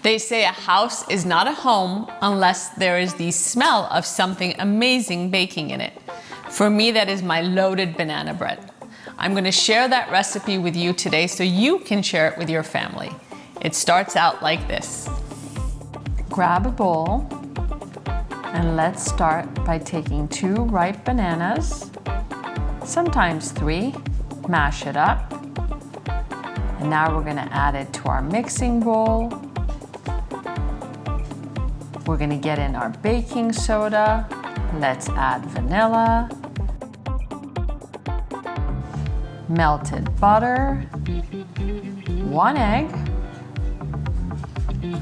They say a house is not a home unless there is the smell of something amazing baking in it. For me, that is my loaded banana bread. I'm going to share that recipe with you today so you can share it with your family. It starts out like this. Grab a bowl and let's start by taking 2 ripe bananas, sometimes 3, mash it up. And now we're going to add it to our mixing bowl. We're going to get in our baking soda. Let's add vanilla, melted butter, 1 egg,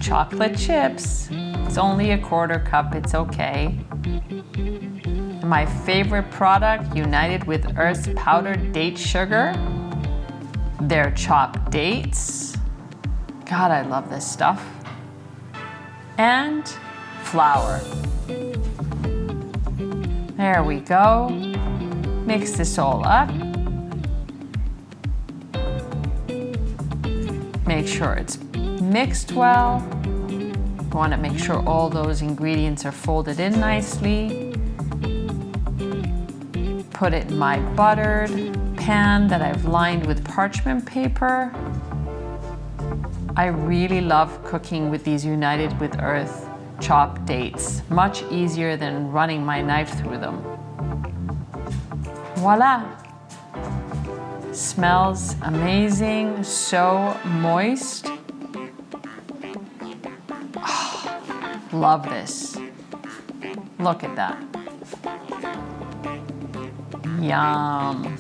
chocolate chips. It's only a 1/4 cup, it's okay. And my favorite product, united with Earth's powdered date sugar, they're chopped dates. God, I love this stuff. And flour. There we go. Mix this all up. Make sure it's mixed well. You want to make sure all those ingredients are folded in nicely. Put it in my buttered pan that I've lined with parchment paper. I really love cooking with these United with Earth chopped dates. Much easier than running my knife through them. Voila! Smells amazing, so moist. Oh, love this. Look at that. Yum.